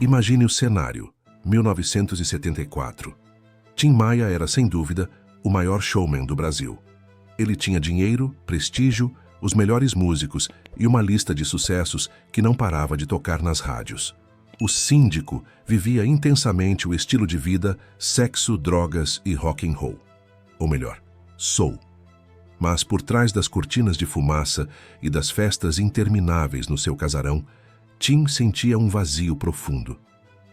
Imagine o cenário, 1974. Tim Maia era, sem dúvida, o maior showman do Brasil. Ele tinha dinheiro, prestígio, os melhores músicos e uma lista de sucessos que não parava de tocar nas rádios. O síndico vivia intensamente o estilo de vida, sexo, drogas e rock and roll. Ou melhor, soul. Mas por trás das cortinas de fumaça e das festas intermináveis no seu casarão, Tim sentia um vazio profundo.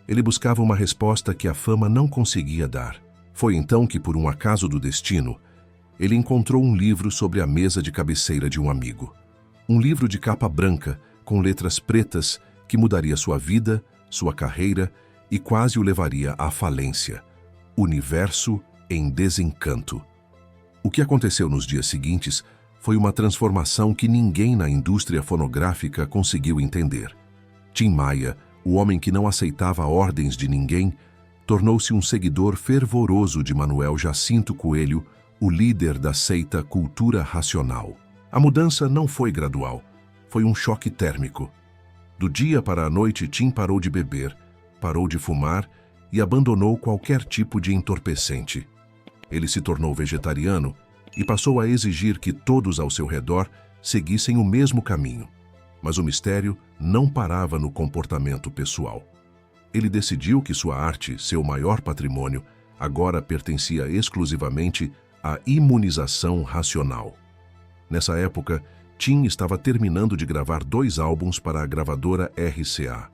Ele buscava uma resposta que a fama não conseguia dar. Foi então que, por um acaso do destino, ele encontrou um livro sobre a mesa de cabeceira de um amigo. Um livro de capa branca, com letras pretas, que mudaria sua vida, sua carreira e quase o levaria à falência. Universo em Desencanto. O que aconteceu nos dias seguintes foi uma transformação que ninguém na indústria fonográfica conseguiu entender. Tim Maia, o homem que não aceitava ordens de ninguém, tornou-se um seguidor fervoroso de Manuel Jacinto Coelho, o líder da seita Cultura Racional. A mudança não foi gradual, foi um choque térmico. Do dia para a noite, Tim parou de beber, parou de fumar e abandonou qualquer tipo de entorpecente. Ele se tornou vegetariano e passou a exigir que todos ao seu redor seguissem o mesmo caminho. Mas o mistério não parava no comportamento pessoal. Ele decidiu que sua arte, seu maior patrimônio, agora pertencia exclusivamente à imunização racional. Nessa época, Tim estava terminando de gravar 2 álbuns para a gravadora RCA.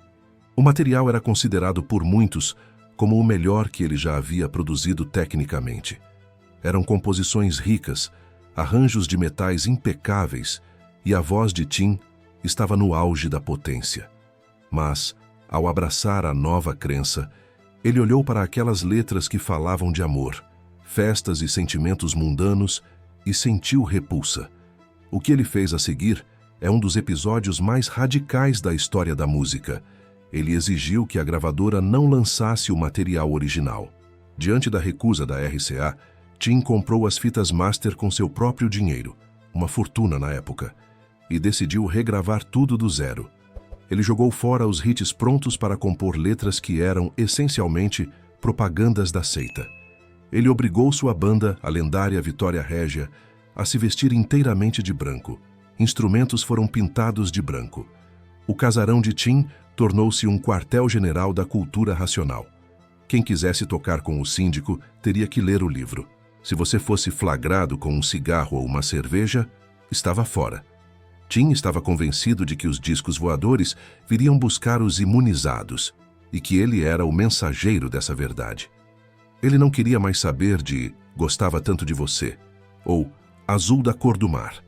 O material era considerado por muitos como o melhor que ele já havia produzido tecnicamente. Eram composições ricas, arranjos de metais impecáveis e a voz de Tim estava no auge da potência. Mas, ao abraçar a nova crença, ele olhou para aquelas letras que falavam de amor, festas e sentimentos mundanos e sentiu repulsa. O que ele fez a seguir é um dos episódios mais radicais da história da música. Ele exigiu que a gravadora não lançasse o material original. Diante da recusa da RCA, Tim comprou as fitas master com seu próprio dinheiro, uma fortuna na época, e decidiu regravar tudo do zero. Ele jogou fora os hits prontos para compor letras que eram, essencialmente, propagandas da seita. Ele obrigou sua banda, a lendária Vitória Régia, a se vestir inteiramente de branco. Instrumentos foram pintados de branco. O casarão de Tim tornou-se um quartel-general da cultura racional. Quem quisesse tocar com o síndico teria que ler o livro. Se você fosse flagrado com um cigarro ou uma cerveja, estava fora. Tim estava convencido de que os discos voadores viriam buscar os imunizados e que ele era o mensageiro dessa verdade. Ele não queria mais saber de "Gostava tanto de você" ou "Azul da cor do mar".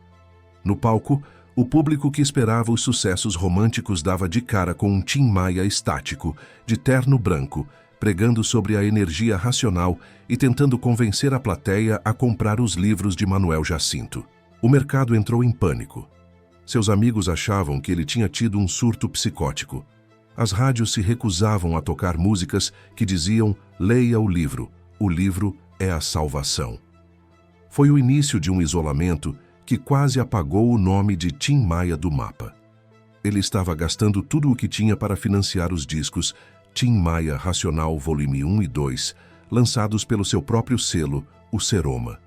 No palco, o público que esperava os sucessos românticos dava de cara com um Tim Maia estático, de terno branco, pregando sobre a energia racional e tentando convencer a plateia a comprar os livros de Manuel Jacinto. O mercado entrou em pânico. Seus amigos achavam que ele tinha tido um surto psicótico. As rádios se recusavam a tocar músicas que diziam "Leia o livro é a salvação". Foi o início de um isolamento que quase apagou o nome de Tim Maia do mapa. Ele estava gastando tudo o que tinha para financiar os discos Tim Maia Racional Volume 1 e 2, lançados pelo seu próprio selo, o Seroma.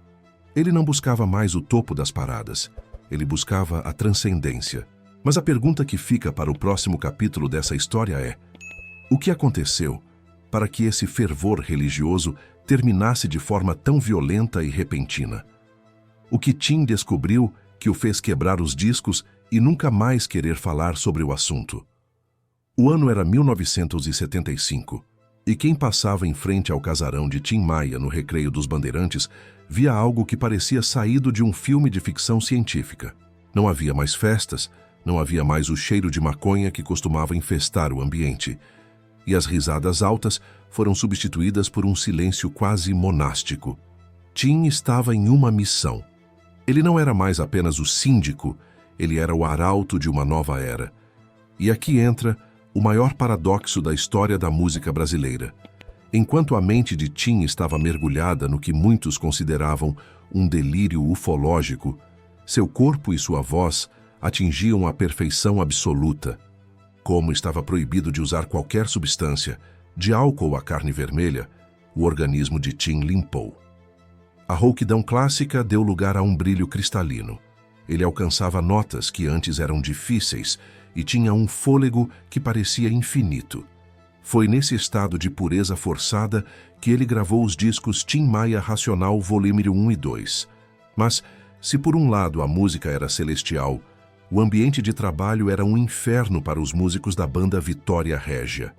Ele não buscava mais o topo das paradas. Ele buscava a transcendência. Mas a pergunta que fica para o próximo capítulo dessa história é: o que aconteceu para que esse fervor religioso terminasse de forma tão violenta e repentina? O que Tim descobriu que o fez quebrar os discos e nunca mais querer falar sobre o assunto? O ano era 1975, e quem passava em frente ao casarão de Tim Maia no Recreio dos Bandeirantes via algo que parecia saído de um filme de ficção científica. Não havia mais festas, não havia mais o cheiro de maconha que costumava infestar o ambiente, e as risadas altas foram substituídas por um silêncio quase monástico. Tim estava em uma missão. Ele não era mais apenas o síndico, ele era o arauto de uma nova era. E aqui entra o maior paradoxo da história da música brasileira. Enquanto a mente de Tim estava mergulhada no que muitos consideravam um delírio ufológico, seu corpo e sua voz atingiam a perfeição absoluta. Como estava proibido de usar qualquer substância, de álcool à carne vermelha, o organismo de Tim limpou. A rouquidão clássica deu lugar a um brilho cristalino. Ele alcançava notas que antes eram difíceis e tinha um fôlego que parecia infinito. Foi nesse estado de pureza forçada que ele gravou os discos Tim Maia Racional Volume 1 e 2. Mas, se por um lado a música era celestial, o ambiente de trabalho era um inferno para os músicos da banda Vitória Régia.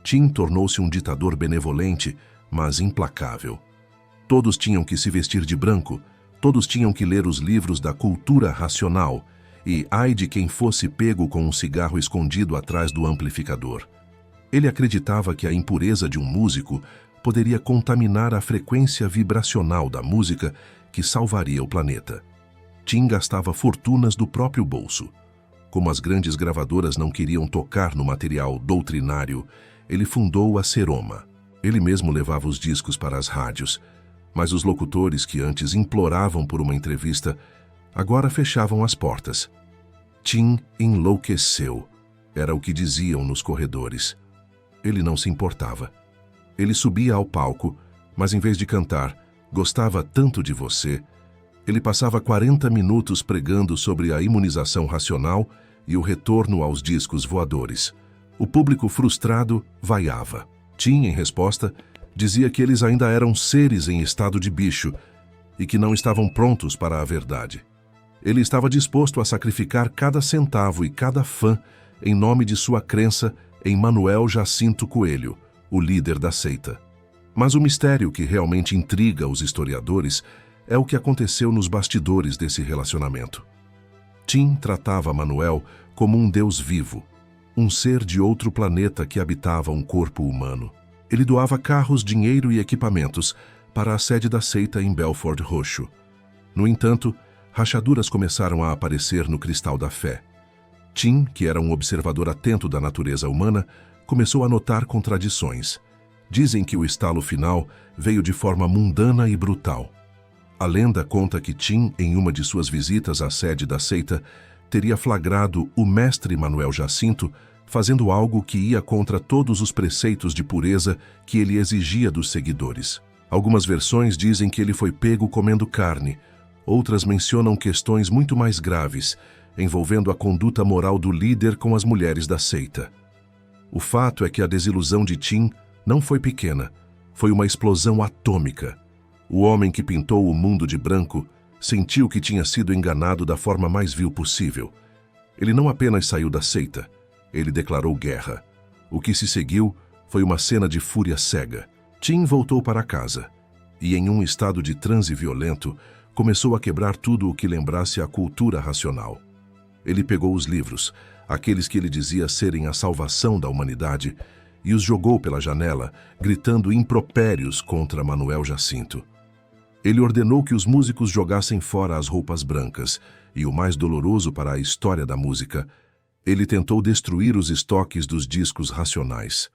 Tim tornou-se um ditador benevolente, mas implacável. Todos tinham que se vestir de branco, todos tinham que ler os livros da cultura racional, e ai de quem fosse pego com um cigarro escondido atrás do amplificador. Ele acreditava que a impureza de um músico poderia contaminar a frequência vibracional da música que salvaria o planeta. Tim gastava fortunas do próprio bolso. Como as grandes gravadoras não queriam tocar no material doutrinário, ele fundou a Seroma. Ele mesmo levava os discos para as rádios, mas os locutores que antes imploravam por uma entrevista, agora fechavam as portas. Tim enlouqueceu, era o que diziam nos corredores. Ele não se importava. Ele subia ao palco, mas em vez de cantar, gostava tanto de você, ele passava 40 minutos pregando sobre a imunização racional e o retorno aos discos voadores. O público frustrado vaiava. Tim, em resposta, dizia que eles ainda eram seres em estado de bicho e que não estavam prontos para a verdade. Ele estava disposto a sacrificar cada centavo e cada fã em nome de sua crença em Manuel Jacinto Coelho, o líder da seita. Mas o mistério que realmente intriga os historiadores é o que aconteceu nos bastidores desse relacionamento. Tim tratava Manuel como um deus vivo, um ser de outro planeta que habitava um corpo humano. Ele doava carros, dinheiro e equipamentos para a sede da seita em Belford Roxo. No entanto, rachaduras começaram a aparecer no cristal da fé. Tim, que era um observador atento da natureza humana, começou a notar contradições. Dizem que o estalo final veio de forma mundana e brutal. A lenda conta que Tim, em uma de suas visitas à sede da seita, teria flagrado o mestre Manuel Jacinto fazendo algo que ia contra todos os preceitos de pureza que ele exigia dos seguidores. Algumas versões dizem que ele foi pego comendo carne, outras mencionam questões muito mais graves, envolvendo a conduta moral do líder com as mulheres da seita. O fato é que a desilusão de Tim não foi pequena, foi uma explosão atômica. O homem que pintou o mundo de branco sentiu que tinha sido enganado da forma mais vil possível. Ele não apenas saiu da seita, ele declarou guerra. O que se seguiu foi uma cena de fúria cega. Tim voltou para casa e, em um estado de transe violento, começou a quebrar tudo o que lembrasse a cultura racional. Ele pegou os livros, aqueles que ele dizia serem a salvação da humanidade, e os jogou pela janela, gritando impropérios contra Manuel Jacinto. Ele ordenou que os músicos jogassem fora as roupas brancas, e o mais doloroso para a história da música, ele tentou destruir os estoques dos discos racionais.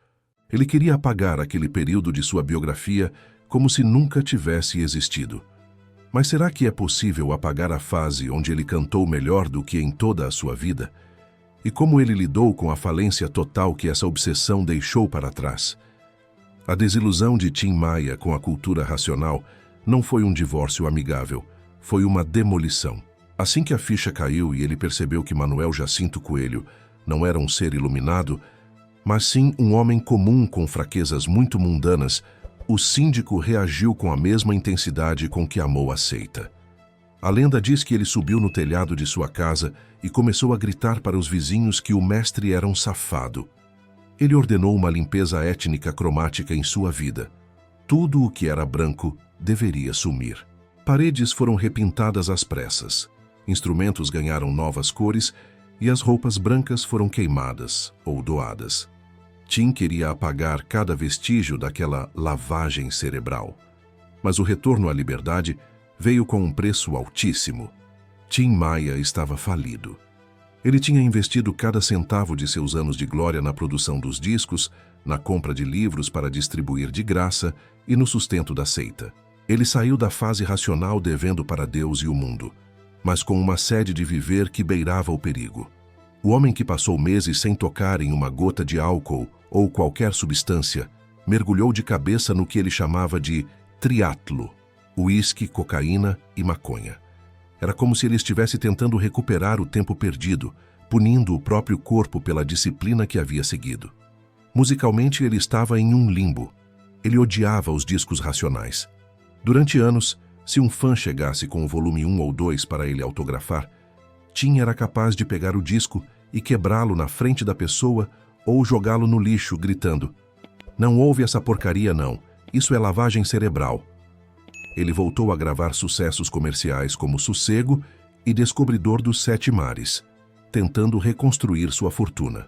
Ele queria apagar aquele período de sua biografia como se nunca tivesse existido. Mas será que é possível apagar a fase onde ele cantou melhor do que em toda a sua vida? E como ele lidou com a falência total que essa obsessão deixou para trás? A desilusão de Tim Maia com a cultura racional não foi um divórcio amigável, foi uma demolição. Assim que a ficha caiu e ele percebeu que Manuel Jacinto Coelho não era um ser iluminado, mas sim um homem comum com fraquezas muito mundanas, o síndico reagiu com a mesma intensidade com que amou a seita. A lenda diz que ele subiu no telhado de sua casa e começou a gritar para os vizinhos que o mestre era um safado. Ele ordenou uma limpeza étnica cromática em sua vida. Tudo o que era branco deveria sumir. Paredes foram repintadas às pressas. Instrumentos ganharam novas cores e as roupas brancas foram queimadas ou doadas. Tim queria apagar cada vestígio daquela lavagem cerebral. Mas o retorno à liberdade veio com um preço altíssimo. Tim Maia estava falido. Ele tinha investido cada centavo de seus anos de glória na produção dos discos, na compra de livros para distribuir de graça e no sustento da seita. Ele saiu da fase racional devendo para Deus e o mundo, mas com uma sede de viver que beirava o perigo. O homem que passou meses sem tocar em uma gota de álcool ou qualquer substância, mergulhou de cabeça no que ele chamava de triatlo, uísque, cocaína e maconha. Era como se ele estivesse tentando recuperar o tempo perdido, punindo o próprio corpo pela disciplina que havia seguido. Musicalmente, ele estava em um limbo. Ele odiava os discos racionais. Durante anos, se um fã chegasse com o volume 1 ou 2 para ele autografar, Tim era capaz de pegar o disco e quebrá-lo na frente da pessoa ou jogá-lo no lixo, gritando: "Não ouve essa porcaria não, isso é lavagem cerebral." Ele voltou a gravar sucessos comerciais como Sossego e Descobridor dos Sete Mares, tentando reconstruir sua fortuna.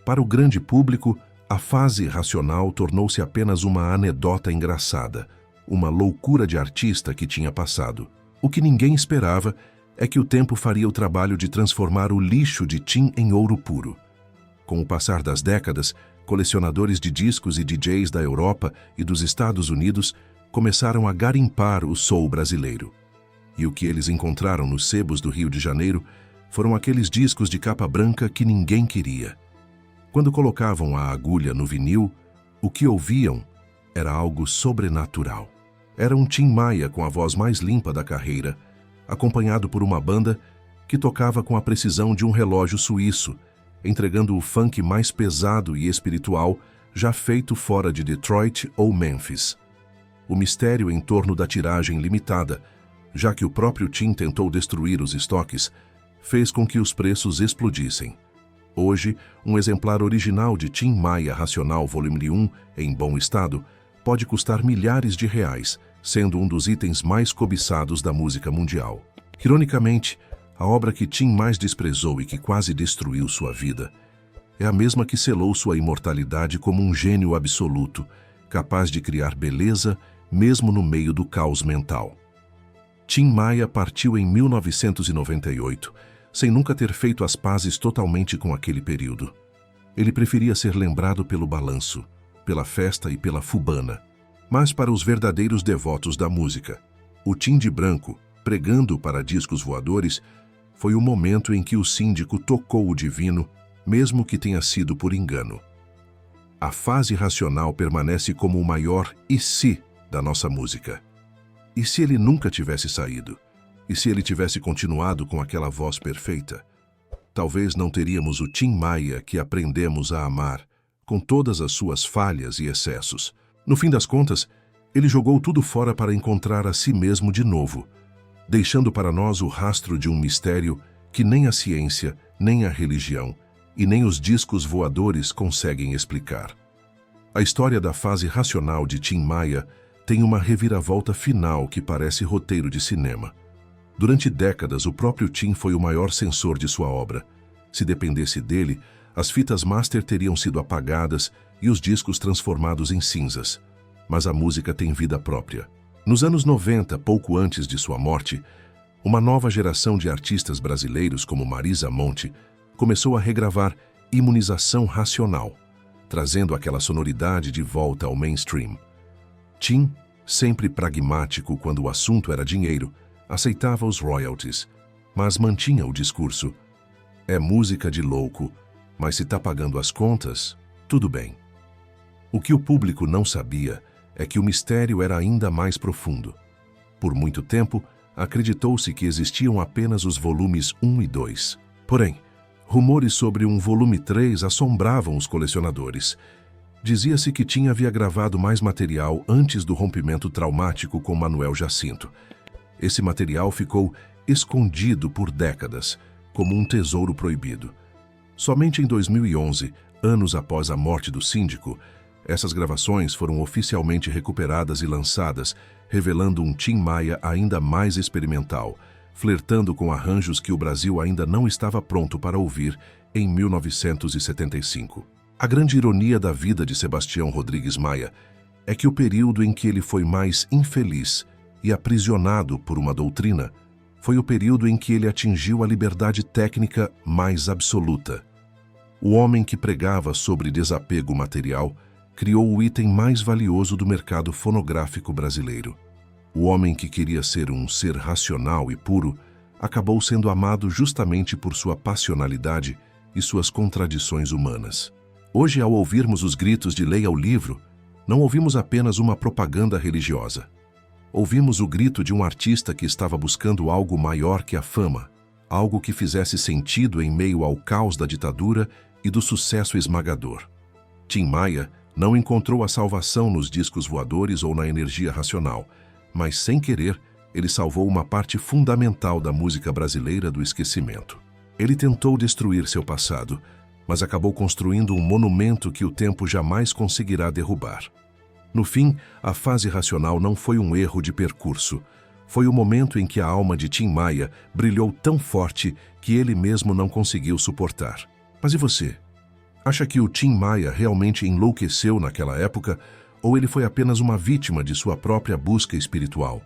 Para o grande público, a fase racional tornou-se apenas uma anedota engraçada, uma loucura de artista que tinha passado. O que ninguém esperava é que o tempo faria o trabalho de transformar o lixo de Tim em ouro puro. Com o passar das décadas, colecionadores de discos e DJs da Europa e dos Estados Unidos começaram a garimpar o soul brasileiro. E o que eles encontraram nos sebos do Rio de Janeiro foram aqueles discos de capa branca que ninguém queria. Quando colocavam a agulha no vinil, o que ouviam era algo sobrenatural. Era um Tim Maia com a voz mais limpa da carreira, acompanhado por uma banda que tocava com a precisão de um relógio suíço, entregando o funk mais pesado e espiritual já feito fora de Detroit ou Memphis. O mistério em torno da tiragem limitada, já que o próprio Tim tentou destruir os estoques, fez com que os preços explodissem. Hoje, um exemplar original de Tim Maia Racional Volume 1, em bom estado, pode custar milhares de reais, sendo um dos itens mais cobiçados da música mundial. Ironicamente, a obra que Tim mais desprezou e que quase destruiu sua vida é a mesma que selou sua imortalidade como um gênio absoluto, capaz de criar beleza mesmo no meio do caos mental. Tim Maia partiu em 1998, sem nunca ter feito as pazes totalmente com aquele período. Ele preferia ser lembrado pelo balanço, pela festa e pela fubana. Mas para os verdadeiros devotos da música, o Tim de branco, pregando para discos voadores, foi o momento em que o síndico tocou o divino, mesmo que tenha sido por engano. A fase racional permanece como o maior "e se" da nossa música. E se ele nunca tivesse saído? E se ele tivesse continuado com aquela voz perfeita? Talvez não teríamos o Tim Maia que aprendemos a amar, com todas as suas falhas e excessos. No fim das contas, ele jogou tudo fora para encontrar a si mesmo de novo, deixando para nós o rastro de um mistério que nem a ciência, nem a religião e nem os discos voadores conseguem explicar. A história da fase racional de Tim Maia tem uma reviravolta final que parece roteiro de cinema. Durante décadas, o próprio Tim foi o maior censor de sua obra. Se dependesse dele, as fitas master teriam sido apagadas e os discos transformados em cinzas. Mas a música tem vida própria. Nos anos 90, pouco antes de sua morte, uma nova geração de artistas brasileiros como Marisa Monte começou a regravar Imunização Racional, trazendo aquela sonoridade de volta ao mainstream. Tim, sempre pragmático quando o assunto era dinheiro, aceitava os royalties, mas mantinha o discurso: "É música de louco, mas se tá pagando as contas, tudo bem." O que o público não sabia é que o mistério era ainda mais profundo. Por muito tempo, acreditou-se que existiam apenas os volumes 1 e 2. Porém, rumores sobre um volume 3 assombravam os colecionadores. Dizia-se que Tim havia gravado mais material antes do rompimento traumático com Manuel Jacinto. Esse material ficou escondido por décadas, como um tesouro proibido. Somente em 2011, anos após a morte do síndico, essas gravações foram oficialmente recuperadas e lançadas, revelando um Tim Maia ainda mais experimental, flertando com arranjos que o Brasil ainda não estava pronto para ouvir em 1975. A grande ironia da vida de Sebastião Rodrigues Maia é que o período em que ele foi mais infeliz e aprisionado por uma doutrina foi o período em que ele atingiu a liberdade técnica mais absoluta. O homem que pregava sobre desapego material criou o item mais valioso do mercado fonográfico brasileiro. O homem que queria ser um ser racional e puro acabou sendo amado justamente por sua passionalidade e suas contradições humanas. Hoje, ao ouvirmos os gritos de leia o livro, não ouvimos apenas uma propaganda religiosa. Ouvimos o grito de um artista que estava buscando algo maior que a fama, algo que fizesse sentido em meio ao caos da ditadura e do sucesso esmagador. Tim Maia não encontrou a salvação nos discos voadores ou na energia racional, mas, sem querer, ele salvou uma parte fundamental da música brasileira do esquecimento. Ele tentou destruir seu passado, mas acabou construindo um monumento que o tempo jamais conseguirá derrubar. No fim, a fase racional não foi um erro de percurso. Foi o momento em que a alma de Tim Maia brilhou tão forte que ele mesmo não conseguiu suportar. Mas e você? Acha que o Tim Maia realmente enlouqueceu naquela época ou ele foi apenas uma vítima de sua própria busca espiritual?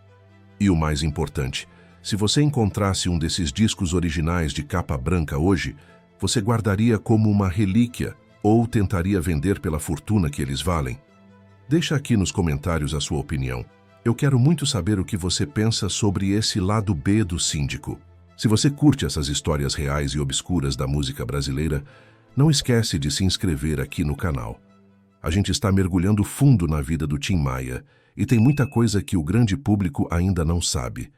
E o mais importante, se você encontrasse um desses discos originais de capa branca hoje, você guardaria como uma relíquia ou tentaria vender pela fortuna que eles valem? Deixa aqui nos comentários a sua opinião. Eu quero muito saber o que você pensa sobre esse lado B do Síndico. Se você curte essas histórias reais e obscuras da música brasileira, não esquece de se inscrever aqui no canal. A gente está mergulhando fundo na vida do Tim Maia e tem muita coisa que o grande público ainda não sabe.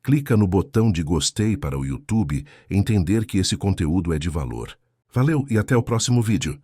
Clica no botão de gostei para o YouTube entender que esse conteúdo é de valor. Valeu e até o próximo vídeo.